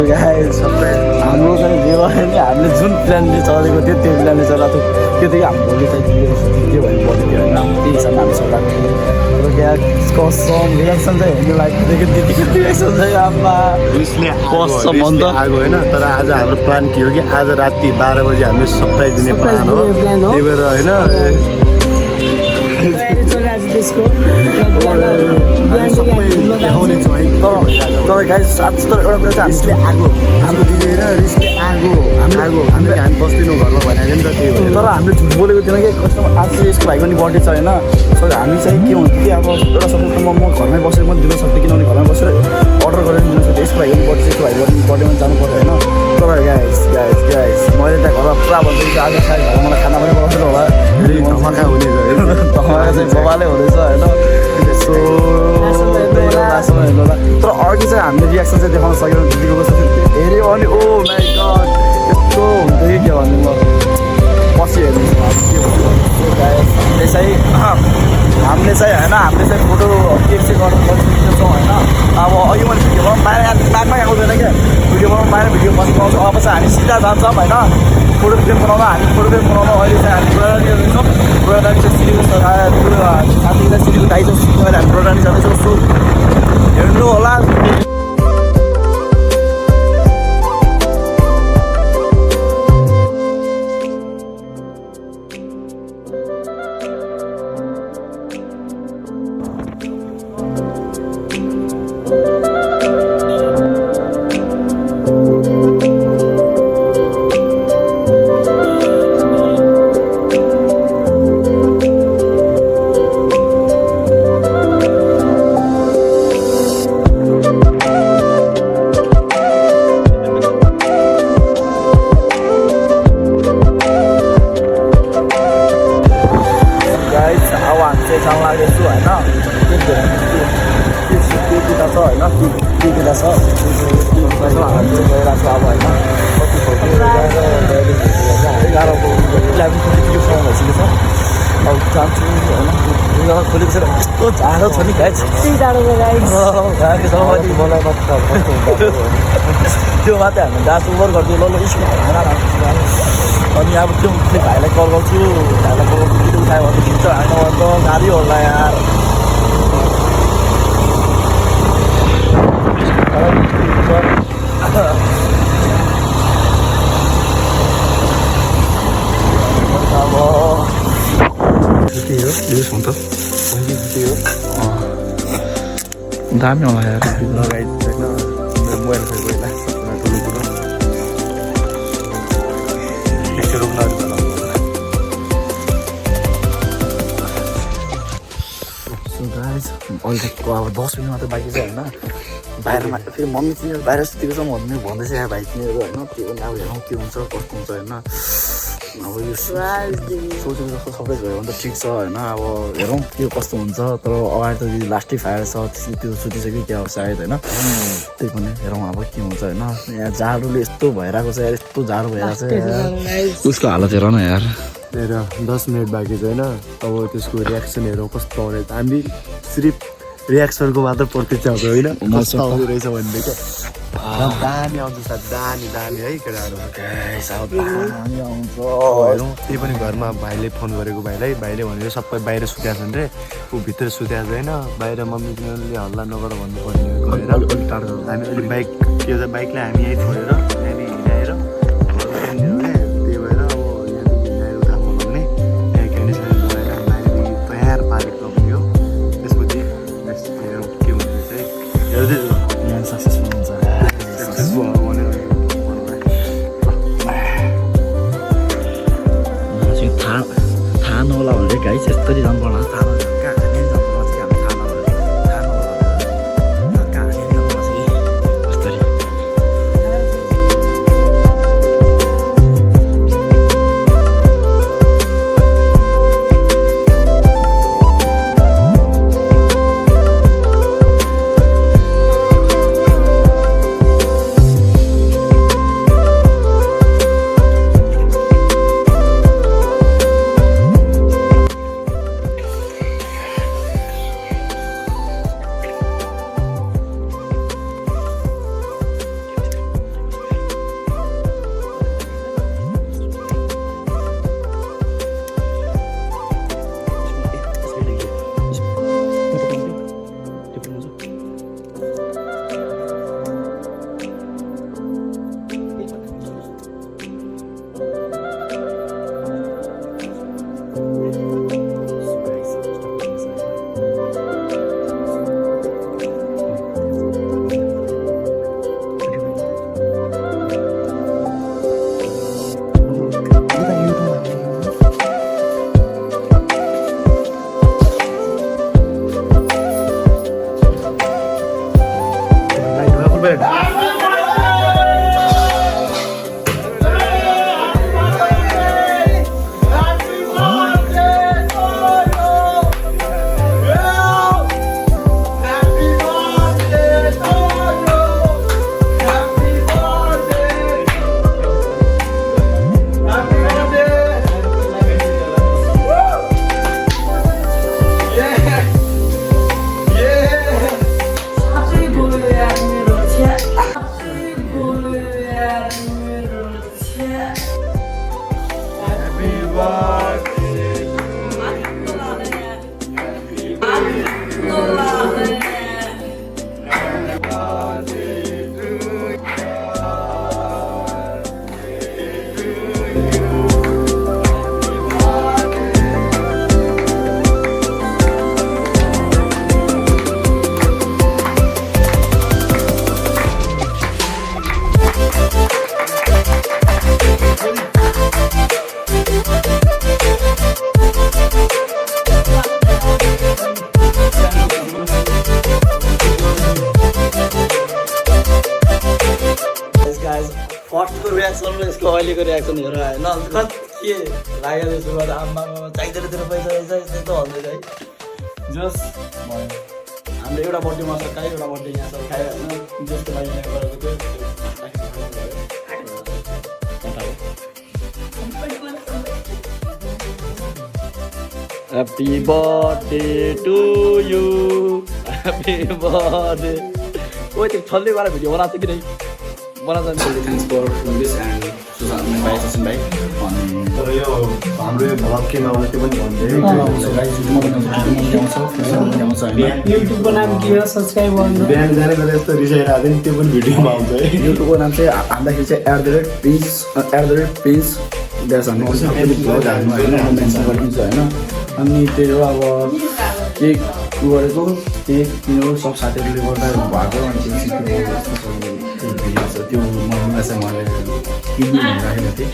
हाम्रो चाहिँ जीवन हामीले जुन प्लानले चलेको थियो त्यो प्लानले चलाएको थियो त्यतिकै हाम्रो भोलि चाहिँ के भयो बढी थियो होइन त्यही हिसाबले हामी चलाएको थियो र क्या कसम रियाक्सन चाहिँ हेर्नु लाग्यो त्यतिकै रियाक्सन चाहिँ आमा कसम अन्त आएको होइन तर आज हाम्रो प्लान के हो कि आज राति 12 बजी हामीले सरप्राइज दिने प्लान हो त्यही भएर होइन तर गाइस साँच्चै तर एउटा कुरा चाहिँ हामीले हाम्रो दिदी होइन रिसले हामीले हामी बस्दिनँ घरमा भनेको नि त त्यही हो तर हामीले झुट बोलेको थिएन कि कस्तो आज चाहिँ यसको भाइको पनि बर्थडे छ होइन सो हामी चाहिँ के हुन्छ कि अब एउटा सपोज म घरमै बसेर पनि दिन सक्थेँ किनभने घरमै बसेर अर्डर गरेर दिन सक्थेँ यसको भाइको पनि बर्थडे यसको भाइको पनि बर्थडेमा जानु पऱ्यो होइन तर गाइस मैले त्यहाँ घरमा पुरा भन्छु कि आज सायद घरमा मलाई खाना पनि बनाउँदैन होला धमाका हुने धमाका चाहिँ बबाले हुँदैछ होइन सो लास्टमा हेर्नु होला तर अघि चाहिँ हामीले रियाक्सन चाहिँ देखाउन सकेन दिदीको कस्तो हेऱ्यो अनि ओ माई गड यस्तो हुन्थ्यो कि के भन्नु म पछि हेर्नु हामीले चाहिँ होइन हामीले चाहिँ फोटो क्लिक चाहिँ गर्नु सक्छौँ होइन अब अघि मैले भिडियो बनाउनु बाहिर बादमा आउँदैन क्या भिडियो बनाउनु बाहिर भिडियो पछि पाउँछ अब चाहिँ हामी सिधा जान्छौँ होइन फोटो फ्रेम बनाउन अहिले चाहिँ हामी बुढानी जाँदैछौँ बुढानी चाहिँ सिडीको साथीलाई सिडीको दाइ चाहिँ सिक्नु हामी बुढानी जाँदैछौँ सो हेर्नु होला खोलेको छ यस्तो जाडो छ नि गाइस त्यो मात्रै हामी गाछ ओभर गरिदियो ल स्कुल अनि अब त्यो भाइलाई कल गर्छु भाइलाई कल गर्छु त्यो उठायो भने खिच्छ होइन अन्त गाडी होला यार दामी होला यार लगाइदिनु मोबाइल खै पहिला ठुलो कुरो सो गाइस अहिलेको अब 10 मिनट मात्रै बाँकी छ होइन बाहिरमा फेरि मम्मी तिनीहरू बाहिर सुतेको छ भन्ने भन्दैछ यहाँ भाइ तिनीहरू होइन त्यो पनि अब हेरौँ के हुन्छ कस्तो हुन्छ होइन अब यो सोचेको जस्तो सबै भयो भने त ठिक छ होइन अब हेरौँ के कस्तो हुन्छ तर अगाडि त लास्टै फायर छ त्यो सुतिसक्यो क्या सायद होइन त्यही पनि हेरौँ अब के हुन्छ होइन यहाँ जाडोले यस्तो भइरहेको छ यार यस्तो जाडो भइरहेको छ उसको हालत हेर न यार हेर 10 मिनट बाँकी छ होइन अब त्यसको रियाक्सन हेरौँ कस्तो आउने हामी सिर्फ रियाक्सनको मात्र प्रतीक्षा हुन्छ होइन कस्तो आउँदो रहेछ भन्ने क्या दामी आउँछ दामी है केटाहरू त्यही पनि घरमा भाइले फोन गरेको भाइलाई भाइले भनेर सबै बाहिर सुतेको छन् रे ऊ भित्र सुतेको छैन बाहिर मम्मी तिनीहरूले हल्ला नगर भन्नुपर्ने गएर हामी अहिले बाइक के भन्छ बाइकलाई हामी यहीँ छोडेर हामी हिँडाएर त्यही भएर अब यहाँदेखि हिँडाएर उता बोलाउने त्यहाँ क्यान्डिसन लगाएर हामीलाई तयार पारेको हो त्यसपछि हेरौँ के हुन्छ चाहिँ हेर्दै यहाँ सक्सेसफुल हुन्छ थाहा नहोला भने गाइस यस्तरी जानु पर्ला थाहा नहोला कहाँ हामी जानुपर्छ कि हामी थाहा नहोला कहाँ हामी जानुपर्छ कि यस्तरी फर्स्टको रियाक्सन र यसको अहिलेको रियाक्सन हेर होइन कति के लाग्यो त्यसो गर्दा आम्मा चाहिँदैन तेरो पैसा रहेछ यस्तो भन्दै है जस भयो हाम्रो एउटा बर्थडेमा सकायो एउटा बर्थडे यहाँ सकायो होइन जसको लागि यहाँ गरेको थियो Happy birthday to you. Happy birthday. Oi, त्यो छल्ले वाला भिडियो बनाउँछ कि नै बनाउँछ नि thanks for this and Sushant भाइ सचिन भाइ अनि तर यो हाम्रो यो भ्लग केमा आउँछ त्यो पनि भन्दै युट्युबको नाम के हो सब्स्क्राइब गर्नु बिहान जाने बेला यस्तो रिसाइरहेको थियो नि त्यो पनि भिडियोमा आउँछ है युट्युबको नाम चाहिँ हाल्दाखेरि चाहिँ @prince ड्यास हाल्नु भ्लग हाल्नु होइन मेन्सन गरिदिन्छु होइन अनि त्यो अब केक गरेको केक त्यो सब साथीहरूले गर्दा भएको अनि त्यो भिडियो छ त्यो मलाई चाहिँ मैले किन्नु भनिराखेको थिएँ